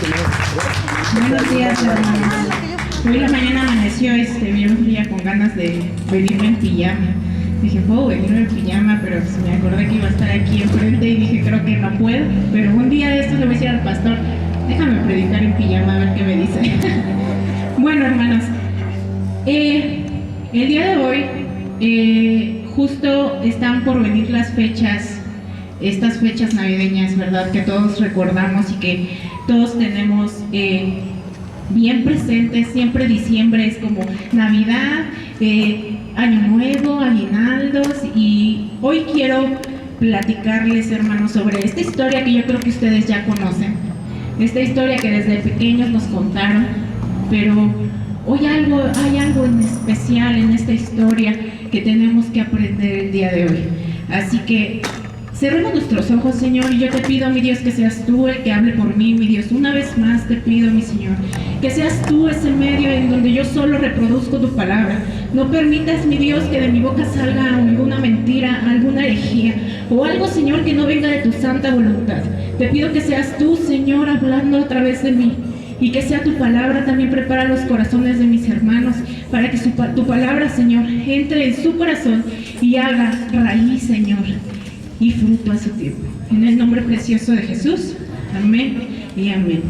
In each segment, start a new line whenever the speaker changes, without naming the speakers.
Buenos días, hermanos. Hoy la mañana amaneció bien fría, con ganas de venirme en pijama. Dije, puedo venirme en pijama, pero pues me acordé que iba a estar aquí enfrente y dije, creo que no puedo. Pero un día de estos le voy a decir al pastor, déjame predicar en pijama a ver qué me dice. Bueno, hermanos, el día de hoy, justo están por venir las fechas, estas fechas navideñas, ¿verdad? Que todos recordamos y que todos tenemos bien presentes. Siempre diciembre es como Navidad, Año Nuevo, aguinaldos, y hoy quiero platicarles, hermanos, sobre esta historia que yo creo que ustedes ya conocen, esta historia que desde pequeños nos contaron, pero hoy hay algo en especial en esta historia que tenemos que aprender el día de hoy. Así que cerremos nuestros ojos, Señor, y yo te pido, mi Dios, que seas tú el que hable por mí, mi Dios. Una vez más te pido, mi Señor, que seas tú ese medio en donde yo solo reproduzco tu palabra. No permitas, mi Dios, que de mi boca salga alguna mentira, alguna herejía o algo, Señor, que no venga de tu santa voluntad. Te pido que seas tú, Señor, hablando a través de mí, y que sea tu palabra. También prepara los corazones de mis hermanos para que tu palabra, Señor, entre en su corazón y haga raíz, Señor, y fruto a su tiempo. En el nombre precioso de Jesús, amén y amén.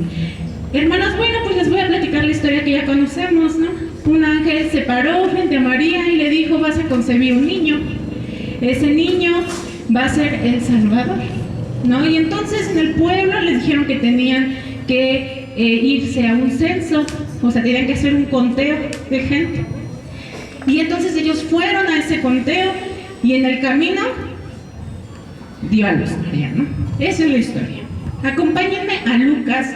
Hermanos, bueno, pues les voy a platicar la historia que ya conocemos, ¿no? Un ángel se paró frente a María y le dijo, vas a concebir un niño. Ese niño va a ser el Salvador, ¿no? Y entonces en el pueblo les dijeron que tenían que irse a un censo, o sea, tenían que hacer un conteo de gente. Y entonces ellos fueron a ese conteo y en el camino dio a luz María, ¿no? Esa es la historia. Acompáñenme a Lucas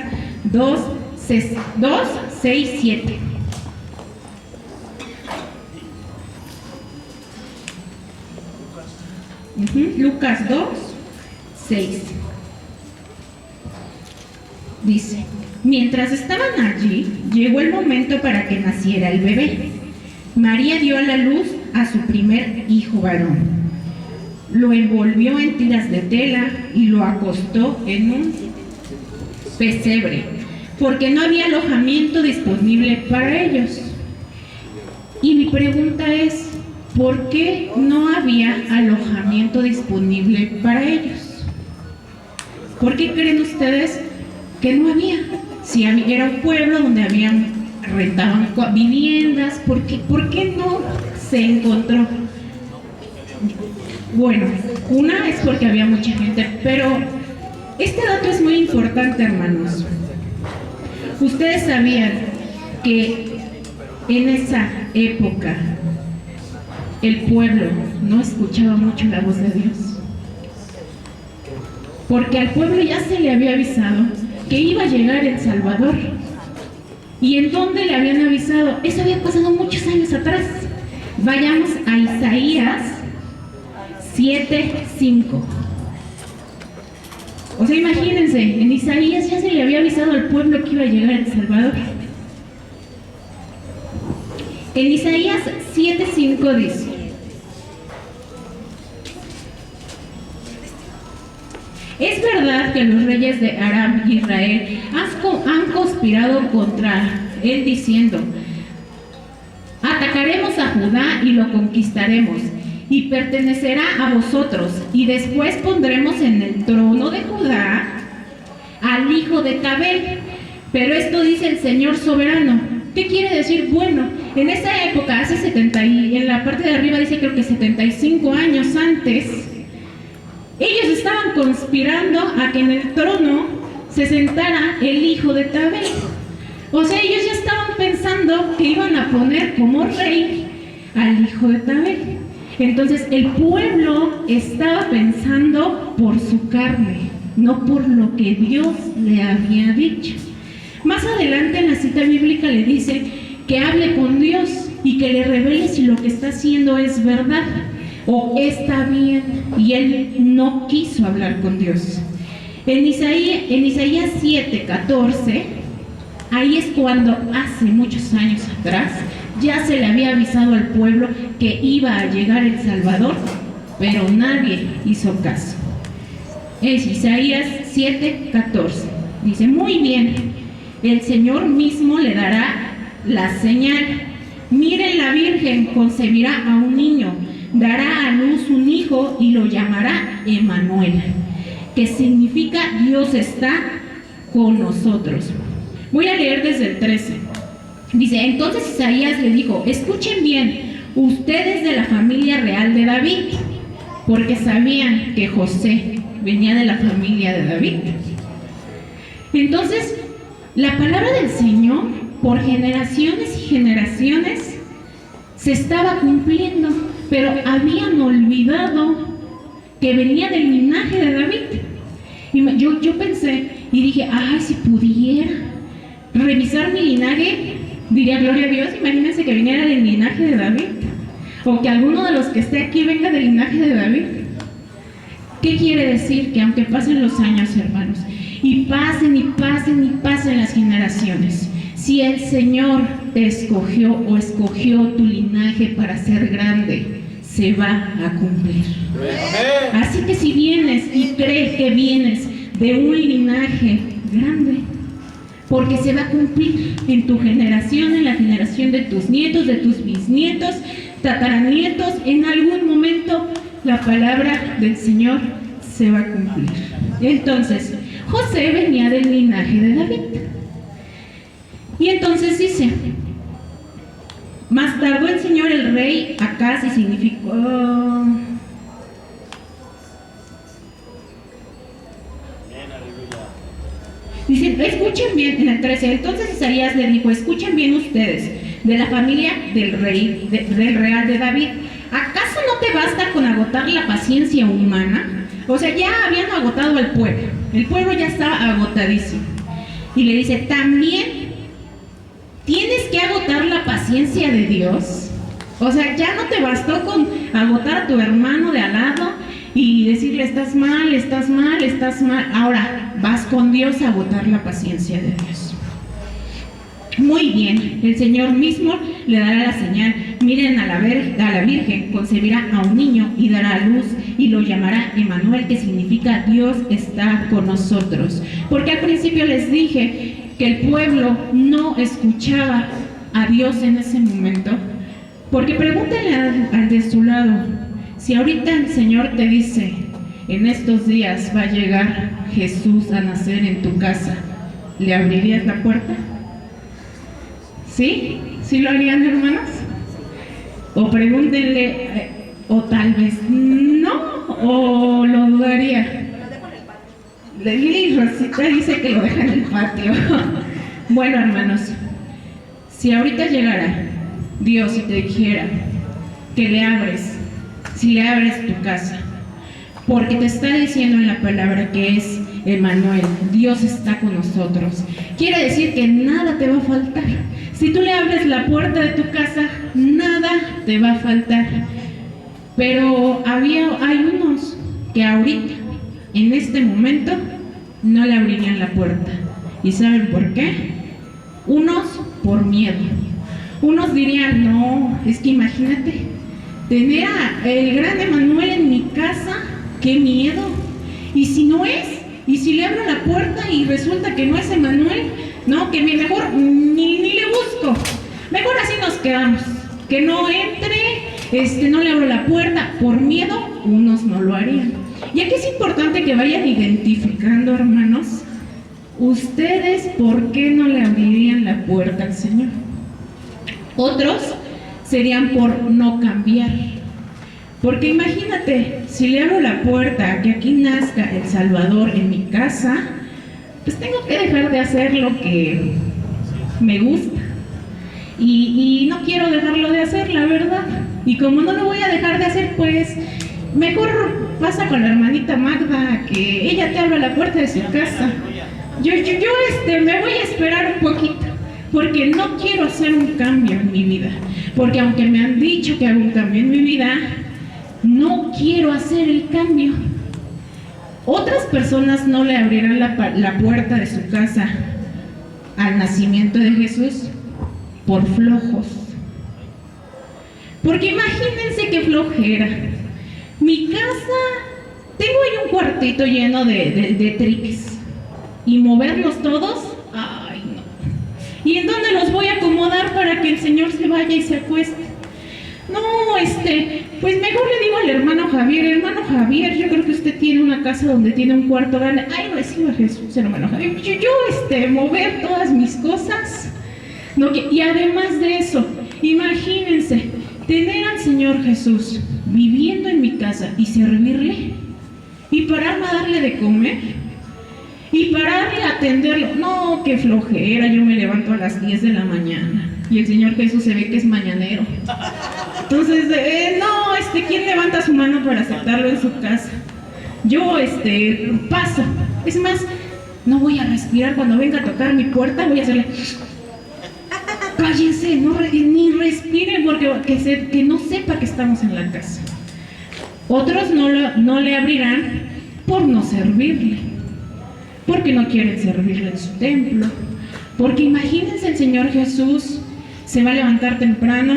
2, 6, 7. Lucas 2, 6. Dice, mientras estaban allí, llegó el momento para que naciera el bebé. María dio a la luz a su primer hijo varón. Lo envolvió en tiras de tela y lo acostó en un pesebre, porque no había alojamiento disponible para ellos. Y mi pregunta es, ¿por qué no había alojamiento disponible para ellos? ¿Por qué creen ustedes que no había? Si era un pueblo donde rentaban viviendas, ¿por qué no se encontró? Bueno, una es porque había mucha gente, pero este dato es muy importante, hermanos. Ustedes sabían que en esa época el pueblo no escuchaba mucho la voz de Dios, porque al pueblo ya se le había avisado que iba a llegar el Salvador. ¿Y en dónde le habían avisado? Eso había pasado muchos años atrás. Vayamos a Isaías 7:5. O sea, imagínense, en Isaías ya se le había avisado al pueblo que iba a llegar el Salvador. En Isaías 7:5 dice, es verdad que los reyes de Aram y Israel han conspirado contra él diciendo, atacaremos a Judá y lo conquistaremos, y pertenecerá a vosotros, y después pondremos en el trono de Judá al hijo de Tabel. Pero esto dice el Señor soberano. ¿Qué quiere decir? Bueno, en esa época, hace 70, y en la parte de arriba dice creo que 75 años antes, ellos estaban conspirando a que en el trono se sentara el hijo de Tabel. O sea, ellos ya estaban pensando que iban a poner como rey al hijo de Tabel. Entonces el pueblo estaba pensando por su carne, no por lo que Dios le había dicho. Más adelante en la cita bíblica le dice que hable con Dios y que le revele si lo que está haciendo es verdad o está bien, y él no quiso hablar con Dios. En Isaías 7:14, ahí es cuando hace muchos años atrás ya se le había avisado al pueblo que iba a llegar el Salvador, pero nadie hizo caso. Es Isaías 7:14. Dice, muy bien, el Señor mismo le dará la señal. Miren, la Virgen concebirá a un niño, dará a luz un hijo y lo llamará Emmanuel, que significa Dios está con nosotros. Voy a leer desde el 13. Dice, entonces Isaías le dijo, escuchen bien, ustedes de la familia real de David, porque sabían que José venía de la familia de David. Entonces, la palabra del Señor, por generaciones y generaciones, se estaba cumpliendo, pero habían olvidado que venía del linaje de David. Y yo pensé y dije, ay, si pudiera revisar mi linaje, diría, gloria a Dios, imagínense que viniera del linaje de David, o que alguno de los que esté aquí venga del linaje de David. ¿Qué quiere decir? Que aunque pasen los años, hermanos, y pasen y pasen y pasen las generaciones, si el Señor te escogió o escogió tu linaje para ser grande, se va a cumplir. Así que si vienes y crees que vienes de un linaje grande, porque se va a cumplir en tu generación, en la generación de tus nietos, de tus bisnietos, tataranietos, en algún momento la palabra del Señor se va a cumplir. Entonces, José venía del linaje de David. Y entonces dice, más tardó el Señor el rey Acaz y significó... Dice, escuchen bien, en el 13, entonces Isaías le dijo, escuchen bien ustedes, de la familia del rey, del real de David, ¿acaso no te basta con agotar la paciencia humana? O sea, ya habían agotado al pueblo, el pueblo ya estaba agotadísimo. Y le dice, ¿también tienes que agotar la paciencia de Dios? O sea, ya no te bastó con agotar a tu hermano de al lado y decirle, estás mal, estás mal, estás mal. Ahora vas con Dios a agotar la paciencia de Dios. Muy bien, el Señor mismo le dará la señal. Miren, a la Virgen concebirá a un niño y dará a luz y lo llamará Emmanuel, que significa Dios está con nosotros. Porque al principio les dije que el pueblo no escuchaba a Dios en ese momento. Porque pregúntenle al de su lado, si ahorita el Señor te dice, en estos días va a llegar Jesús a nacer en tu casa, ¿le abrirías la puerta? ¿Sí? ¿Sí lo harían, hermanos? O pregúntenle, o tal vez no, o lo dudaría. Lili Rosita dice que lo deja en el patio. Bueno, hermanos, si ahorita llegara Dios y te dijera que le abres, si le abres tu casa, porque te está diciendo en la palabra que es Emmanuel, Dios está con nosotros, quiere decir que nada te va a faltar. Si tú le abres la puerta de tu casa, nada te va a faltar. Pero hay unos que ahorita, en este momento, no le abrirían la puerta. ¿Y saben por qué? Unos por miedo. Unos dirían, no, es que imagínate, tener el gran Emmanuel en mi casa, qué miedo. ¿Y si no es? ¿Y si le abro la puerta y resulta que no es Emmanuel? No, que mejor ni le busco. Mejor así nos quedamos. Que no entre, no le abro la puerta. Por miedo, unos no lo harían. Y aquí es importante que vayan identificando, hermanos, ustedes por qué no le abrirían la puerta al Señor. Otros serían por no cambiar. Porque imagínate, si le abro la puerta a que aquí nazca el Salvador en mi casa, pues tengo que dejar de hacer lo que me gusta. Y no quiero dejarlo de hacer, la verdad. Y como no lo voy a dejar de hacer, pues mejor pasa con la hermanita Magda, que ella te abra la puerta de su casa. Yo me voy a esperar un poquito, porque no quiero hacer un cambio en mi vida. Porque aunque me han dicho que hago un cambio en mi vida, no quiero hacer el cambio. Otras personas no le abrirán la puerta de su casa al nacimiento de Jesús por flojos. Porque imagínense qué flojera. Mi casa, tengo ahí un cuartito lleno de triques. Y moverlos todos, ay no. ¿Y en dónde los voy a acomodar para que el Señor se vaya y se acueste? No, pues mejor le digo al hermano Javier, yo creo que usted tiene una casa donde tiene un cuarto grande. Ay, reciba Jesús, hermano Javier. Yo mover todas mis cosas. No, y además de eso, imagínense, tener al Señor Jesús viviendo en mi casa y servirle, y pararme a darle de comer, y pararle a atenderlo. No, qué flojera, yo me levanto a las 10 de la mañana y el Señor Jesús se ve que es mañanero. Entonces, ¿quién levanta su mano para aceptarlo en su casa? Yo, paso. Es más, no voy a respirar cuando venga a tocar mi puerta, voy a hacerle... Cállense, ni respiren porque que no sepa que estamos en la casa. Otros no le abrirán por no servirle, porque no quieren servirle en su templo. Porque imagínense, el Señor Jesús se va a levantar temprano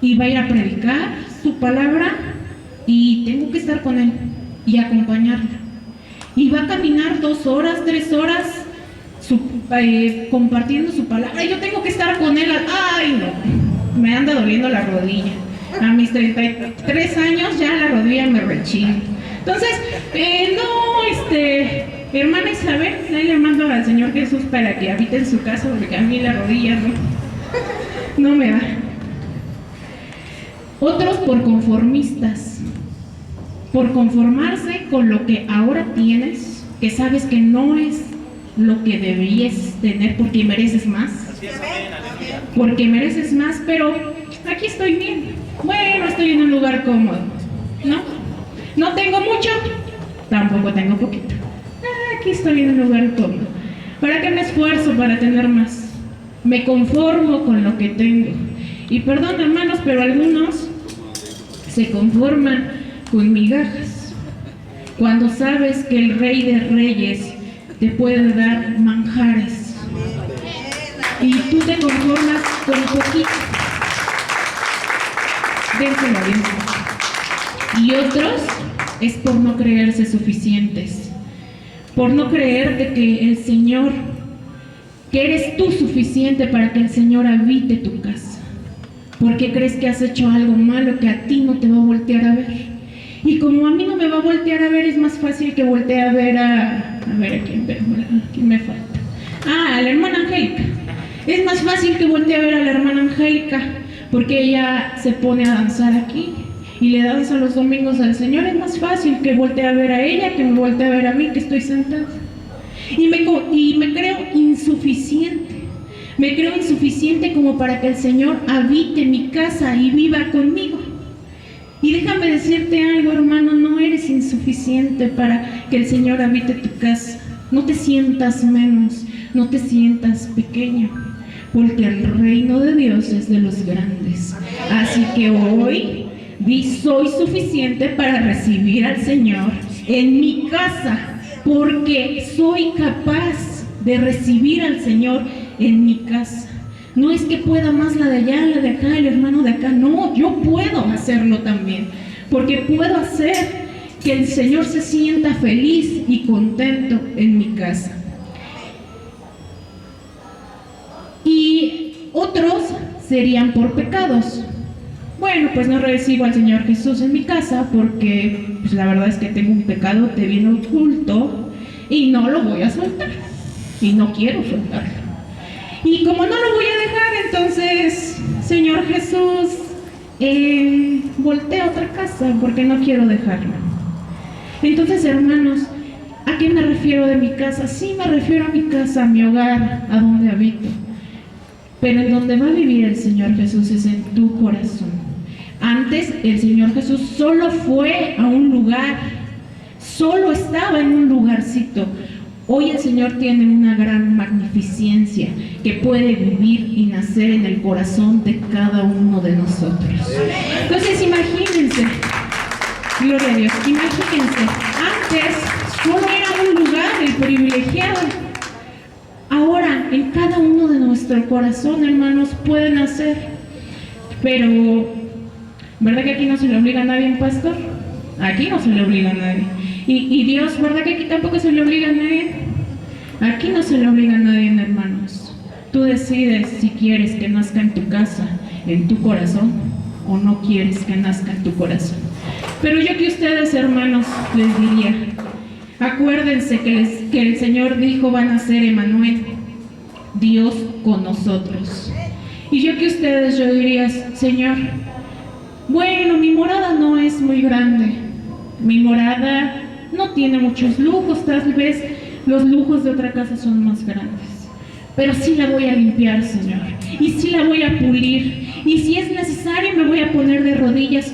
y va a ir a predicar su palabra y tengo que estar con Él y acompañarlo. Y va a caminar 2 horas, 3 horas compartiendo su palabra. Y yo tengo que estar con Él. Ay, no, me anda doliendo la rodilla. A mis 33 años ya la rodilla me rechina. Entonces, hermana Isabel, ahí le mando al Señor Jesús para que habite en su casa, porque a mí la rodilla no me va. Otros por conformistas, por conformarse con lo que ahora tienes, que sabes que no es lo que deberías tener porque mereces más. Porque mereces más, pero aquí estoy bien. Bueno, estoy en un lugar cómodo, ¿no? No tengo mucho, tampoco tengo poquito. Aquí estoy en un lugar cómodo. ¿Para qué me esfuerzo para tener más? Me conformo con lo que tengo. Y perdón, hermanos, pero algunos se conforman con migajas. Cuando sabes que el Rey de Reyes te puede dar manjares y tú te conformas con poquito, déjalo bien. Y otros es por no creerse suficientes, por no creerte que el Señor, que eres tú suficiente para que el Señor habite tu casa. Porque crees que has hecho algo malo que a ti no te va a voltear a ver. Y como a mí no me va a voltear a ver, es más fácil que voltee a ver a quién me falta. A la hermana Angélica. Es más fácil que voltee a ver a la hermana Angélica, porque ella se pone a danzar aquí y le danza los domingos al Señor. Es más fácil que voltee a ver a ella que me voltee a ver a mí, que estoy sentada. Y me creo insuficiente. Me creo insuficiente como para que el Señor habite mi casa y viva conmigo. Y déjame decirte algo, hermano, no eres insuficiente para que el Señor habite tu casa. No te sientas menos, no te sientas pequeño, porque el reino de Dios es de los grandes. Así que hoy soy suficiente para recibir al Señor en mi casa, porque soy capaz de recibir al Señor en mi casa. No es que pueda más la de allá, la de acá, el hermano de acá. No, yo puedo hacerlo también, porque puedo hacer que el Señor se sienta feliz y contento en mi casa. Y otros serían por pecados. Bueno, pues no recibo al Señor Jesús en mi casa porque pues, la verdad es que tengo un pecado de bien oculto y no lo voy a soltar. Y no quiero soltarlo. Y como no lo voy a dejar, entonces, Señor Jesús, voltea a otra casa porque no quiero dejarlo. Entonces, hermanos, ¿a qué me refiero de mi casa? Sí, me refiero a mi casa, a mi hogar, a donde habito. Pero en donde va a vivir el Señor Jesús es en tu corazón. Antes, el Señor Jesús solo fue a un lugar, solo estaba en un lugarcito. Hoy el Señor tiene una gran magnificencia que puede vivir y nacer en el corazón de cada uno de nosotros. Entonces imagínense, gloria a Dios, imagínense, antes solo era un lugar, el privilegiado. Ahora en cada uno de nuestro corazón, hermanos, puede nacer. Pero, ¿verdad que aquí no se le obliga a nadie, pastor? Aquí no se le obliga a nadie. Y Dios, ¿verdad que aquí tampoco se le obliga a nadie? Aquí no se le obliga a nadie, hermanos. Tú decides si quieres que nazca en tu casa, en tu corazón, o no quieres que nazca en tu corazón. Pero yo que ustedes, hermanos, les diría, acuérdense que el Señor dijo: van a ser Emmanuel, Dios con nosotros. Y yo que ustedes, yo diría: Señor, bueno, mi morada no es muy grande, mi morada no tiene muchos lujos, tal vez los lujos de otra casa son más grandes, pero sí la voy a limpiar, Señor, y sí la voy a pulir, y si es necesario me voy a poner de rodillas.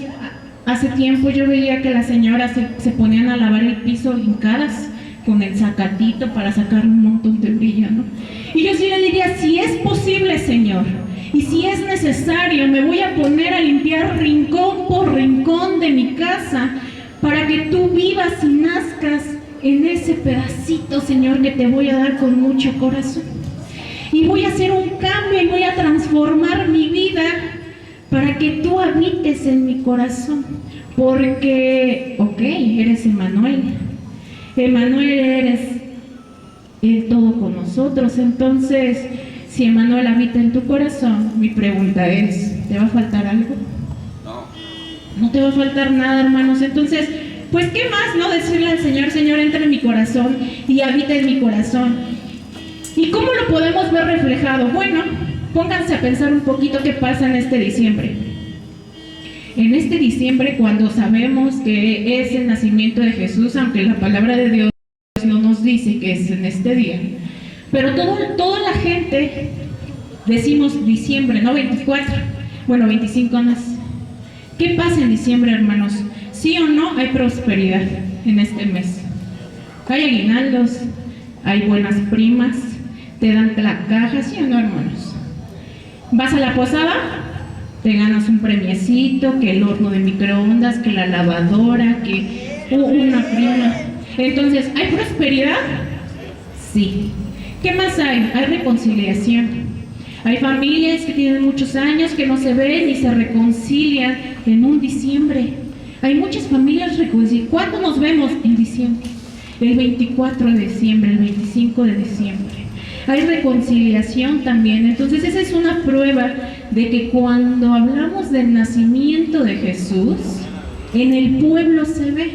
Hace tiempo yo veía que las señoras se ponían a lavar el piso hincadas con el zacatito para sacar un montón de brillo, ¿no? Y yo sí le diría: si es posible, Señor, y si es necesario, me voy a poner a limpiar rincón por rincón de mi casa para que tú vivas y nazcas en ese pedacito, Señor, que te voy a dar con mucho corazón. Y voy a hacer un cambio y voy a transformar mi vida para que tú habites en mi corazón. Porque, ok, eres Emmanuel. Emmanuel, eres el todo con nosotros. Entonces, si Emmanuel habita en tu corazón, mi pregunta es: ¿te va a faltar algo? No te va a faltar nada, hermanos. Entonces, pues qué más, ¿no? Decirle al Señor: Señor, entra en mi corazón y habita en mi corazón. ¿Y cómo lo podemos ver reflejado? Bueno, pónganse a pensar un poquito qué pasa en este diciembre. En este diciembre, cuando sabemos que es el nacimiento de Jesús, aunque la palabra de Dios no nos dice que es en este día, pero toda la gente decimos diciembre, no 24, bueno, 25 más. ¿Qué pasa en diciembre, hermanos? ¿Sí o no hay prosperidad en este mes? Hay aguinaldos, hay buenas primas, te dan la caja, ¿sí o no, hermanos? Vas a la posada, te ganas un premiecito, que el horno de microondas, que la lavadora, que una prima. Entonces, ¿hay prosperidad? Sí. ¿Qué más hay? Hay reconciliación. Hay familias que tienen muchos años que no se ven y se reconcilian en un diciembre. Hay muchas familias reconciliadas. ¿Cuándo nos vemos? En diciembre. El 24 de diciembre, el 25 de diciembre. Hay reconciliación también. Entonces esa es una prueba de que cuando hablamos del nacimiento de Jesús, en el pueblo se ve.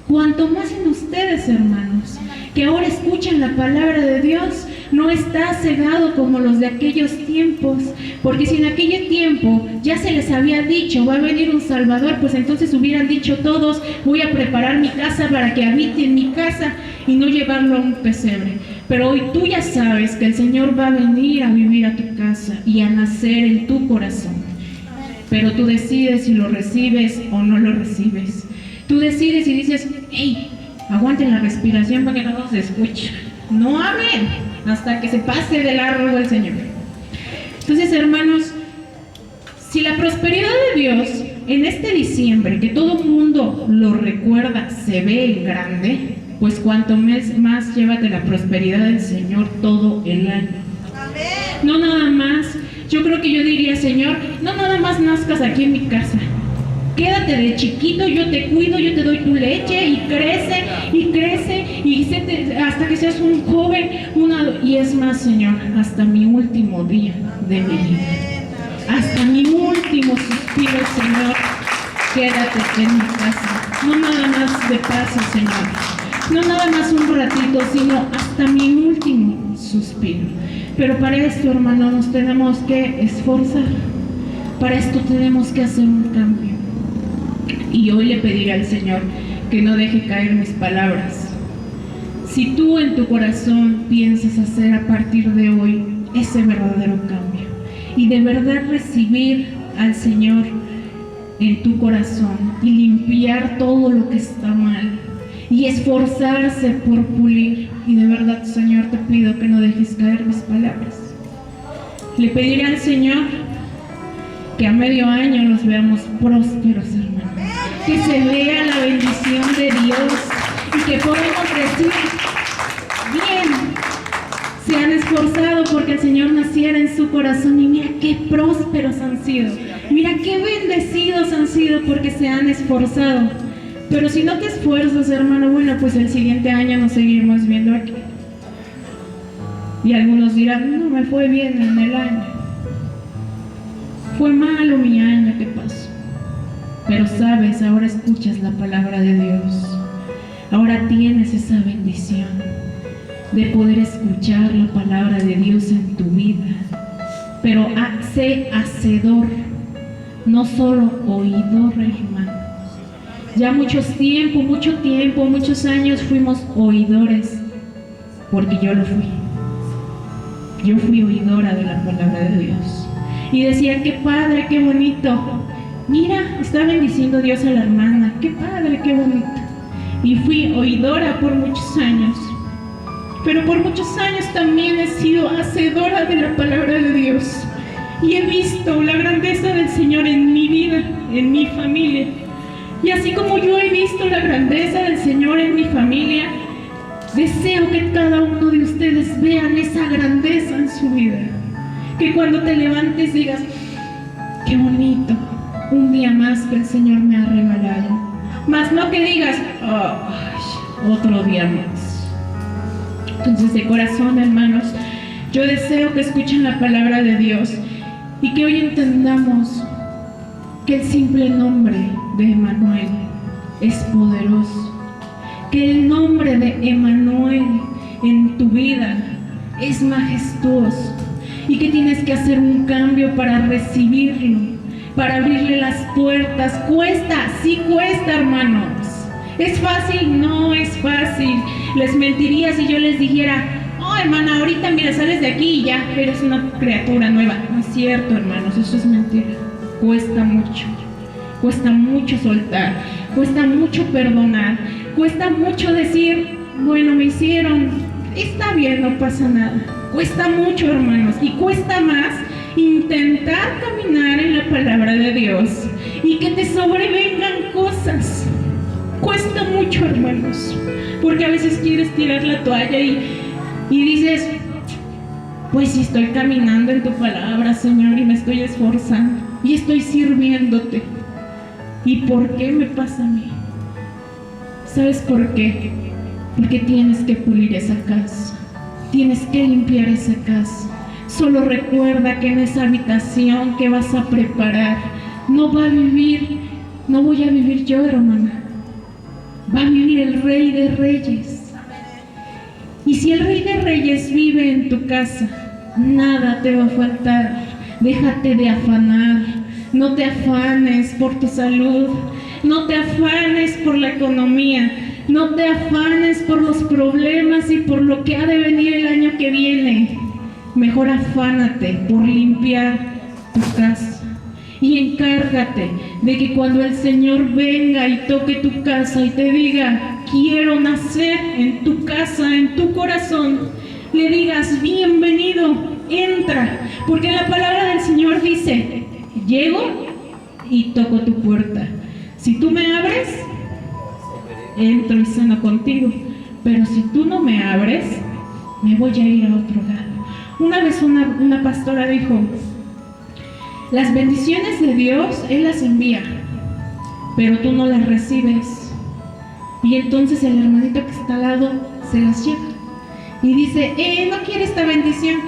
Cuanto más en ustedes, hermanos, que ahora escuchan la palabra de Dios, no está cegado como los de aquellos tiempos, porque si en aquel tiempo ya se les había dicho: va a venir un Salvador, pues entonces hubieran dicho todos: voy a preparar mi casa para que habite en mi casa y no llevarlo a un pesebre. Pero hoy tú ya sabes que el Señor va a venir a vivir a tu casa y a nacer en tu corazón, pero tú decides si lo recibes o no lo recibes. Tú decides y dices: hey, aguanten la respiración para que no nos escuche, no hablen hasta que se pase de largo el Señor. Entonces, hermanos, si la prosperidad de Dios en este diciembre, que todo el mundo lo recuerda, se ve en grande, pues cuanto más llévate la prosperidad del Señor todo el año. No nada más, yo creo que yo diría: Señor, no nada más nazcas aquí en mi casa, quédate de chiquito, yo te cuido, yo te doy tu leche y crece hasta que seas un joven, y es más, Señor, hasta mi último día de mi vida, hasta mi último suspiro, Señor, quédate en mi casa. No nada más de paso, Señor, no nada más un ratito, sino hasta mi último suspiro. Pero para esto, hermano, nos tenemos que esforzar, para esto tenemos que hacer un cambio. Y hoy le pediré al Señor que no deje caer mis palabras. Si tú en tu corazón piensas hacer a partir de hoy ese verdadero cambio y de verdad recibir al Señor en tu corazón y limpiar todo lo que está mal y esforzarse por pulir, y de verdad, Señor, te pido que no dejes caer mis palabras. Le pediré al Señor que a medio año los veamos prósperos, hermanos, que se vea la bendición de Dios y que podamos decir: bien, se han esforzado porque el Señor naciera en su corazón, y mira qué prósperos han sido, mira qué bendecidos han sido porque se han esforzado. Pero si no te esfuerzas, hermano, bueno, pues el siguiente año nos seguiremos viendo aquí. Y algunos dirán, no me fue bien en el año. Fue malo mi año que pasó. Pero sabes, ahora escuchas la palabra de Dios. Ahora tienes esa bendición de poder escuchar la palabra de Dios en tu vida. Pero sé hacedor, no solo oidor, hermano. Ya mucho tiempo, muchos años fuimos oidores, porque yo lo fui. Yo fui oidora de la palabra de Dios. Y decía, qué padre, qué bonito. Mira, está bendiciendo Dios a la hermana. Qué padre, qué bonito. Y fui oidora por muchos años. Pero por muchos años también he sido hacedora de la palabra de Dios. Y he visto la grandeza del Señor en mi vida, en mi familia. Y así como yo he visto la grandeza del Señor en mi familia, deseo que cada uno de ustedes vean esa grandeza en su vida. Que cuando te levantes digas, qué bonito, un día más que el Señor me ha regalado. Más no que digas, oh, otro día más. Entonces, de corazón, hermanos, yo deseo que escuchen la palabra de Dios y que hoy entendamos que el simple nombre de Emmanuel es poderoso. Que el nombre de Emmanuel en tu vida es majestuoso y que tienes que hacer un cambio para recibirlo, para abrirle las puertas. Cuesta, sí cuesta, hermanos. ¿Es fácil? No es fácil. Les mentiría si yo les dijera, oh, hermana, ahorita mira, sales de aquí y ya eres una criatura nueva. No es cierto, hermanos, eso es mentira. Cuesta mucho soltar, cuesta mucho perdonar, cuesta mucho decir, bueno, me hicieron, está bien, no pasa nada. Cuesta mucho, hermanos, y cuesta más intentar caminar en la palabra de Dios y que te sobrevengan cosas. Cuesta mucho, hermanos, porque a veces quieres tirar la toalla y dices, pues si estoy caminando en tu palabra, Señor, y me estoy esforzando y estoy sirviéndote, ¿y por qué me pasa a mí? ¿Sabes por qué? Porque tienes que pulir esa casa, tienes que limpiar esa casa. Solo recuerda que en esa habitación que vas a preparar no voy a vivir yo, hermana, va a vivir el Rey de Reyes. Y si el Rey de Reyes vive en tu casa, nada te va a faltar. Déjate de afanar, no te afanes por tu salud, no te afanes por la economía, no te afanes por los problemas y por lo que ha de venir el año que viene. Mejor afánate por limpiar tu casa y encárgate de que cuando el Señor venga y toque tu casa y te diga, quiero nacer en tu casa, en tu corazón, le digas, bienvenido, entra, porque la palabra del Señor dice, llego y toco tu puerta. Si tú me abres, entro y ceno contigo, pero si tú no me abres, me voy a ir a otro lado. Una vez una pastora dijo, las bendiciones de Dios Él las envía, pero tú no las recibes. Y entonces el hermanito que está al lado se las lleva y dice, no quiere esta bendición,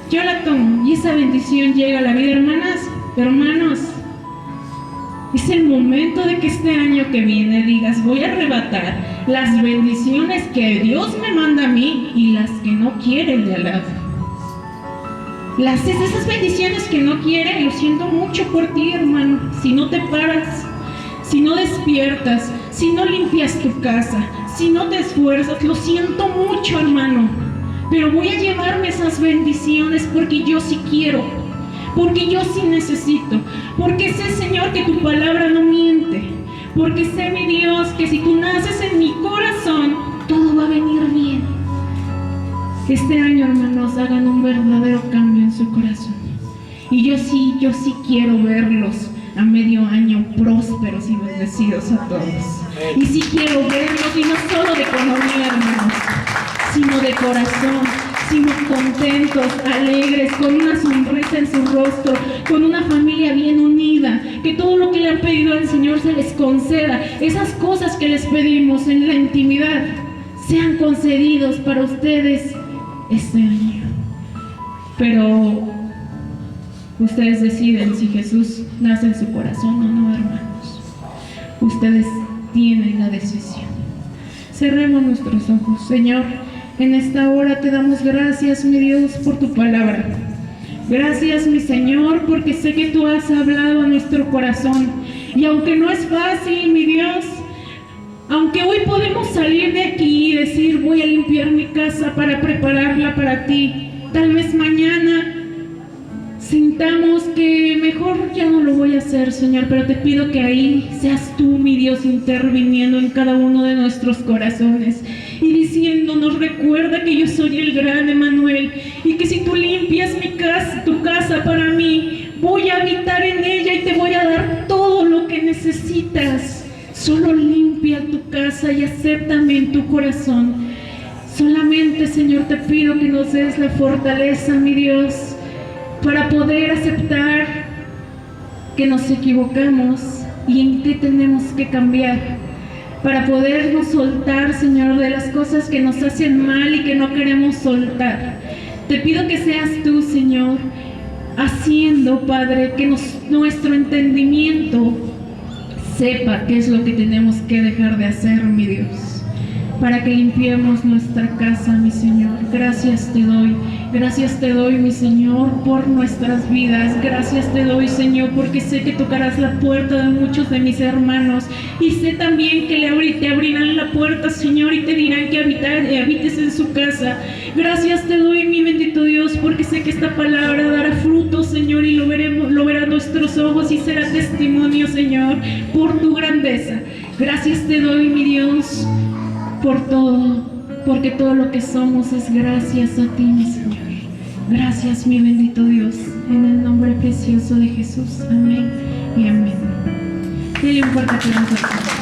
yo la tomo. Y esa bendición llega a la vida. Hermanos, es el momento de que este año que viene digas, voy a arrebatar las bendiciones que Dios me manda a mí y las que no quiere el de al lado. Esas bendiciones que no quiere, lo siento mucho por ti, hermano. Si no te paras, si no despiertas, si no limpias tu casa, si no te esfuerzas, lo siento mucho, hermano. Pero voy a llevarme esas bendiciones porque yo sí quiero, porque yo sí necesito, porque sé, Señor, que tu palabra no miente, porque sé, mi Dios, que si tú naces en mi corazón, todo va a venir bien. Este año, hermanos, hagan un verdadero cambio en su corazón. Y yo sí quiero verlos a medio año prósperos y bendecidos a todos. Y sí quiero verlos, y no solo de economía, hermanos, sino de corazón, sino contentos, alegres, con una sonrisa en su rostro, con una familia bien unida, que todo lo que le han pedido al Señor se les conceda. Esas cosas que les pedimos en la intimidad sean concedidos para ustedes este año. pero ustedes deciden si Jesús nace en su corazón o no, hermanos. Ustedes tienen la decisión. Cerremos nuestros ojos. Señor, en esta hora te damos gracias, mi Dios, por tu palabra. Gracias, mi Señor, porque sé que tú has hablado a nuestro corazón. Y aunque no es fácil, mi Dios, aunque hoy podemos salir de aquí y decir, voy a limpiar mi casa para prepararla para ti, tal vez mañana sintamos que mejor ya no lo voy a hacer, Señor, pero te pido que ahí seas tú, mi Dios, interviniendo en cada uno de nuestros corazones y diciéndonos, recuerda que yo soy el gran Emmanuel y que si tú limpias mi casa, tu casa para mí, voy a habitar en ella y te voy a dar todo lo que necesitas. Solo limpia tu casa y acéptame en tu corazón. Solamente, Señor, te pido que nos des la fortaleza, mi Dios, para poder aceptar que nos equivocamos y en qué tenemos que cambiar, para podernos soltar, Señor, de las cosas que nos hacen mal y que no queremos soltar. Te pido que seas tú, Señor, haciendo, Padre, que nuestro entendimiento sepa qué es lo que tenemos que dejar de hacer, mi Dios, para que limpiemos nuestra casa, mi Señor. Gracias te doy, mi Señor, por nuestras vidas. Gracias te doy, Señor, porque sé que tocarás la puerta de muchos de mis hermanos y sé también que te abrirán la puerta, Señor, y te dirán que habites en su casa. Gracias te doy, mi bendito Dios, porque sé que esta palabra dará fruto, Señor, y lo verán nuestros ojos y será testimonio, Señor, por tu grandeza. Gracias te doy, mi Dios, por todo, porque todo lo que somos es gracias a ti, mi Señor. Gracias, mi bendito Dios, en el nombre precioso de Jesús. Amén y amén. Dile un fuerte aplauso.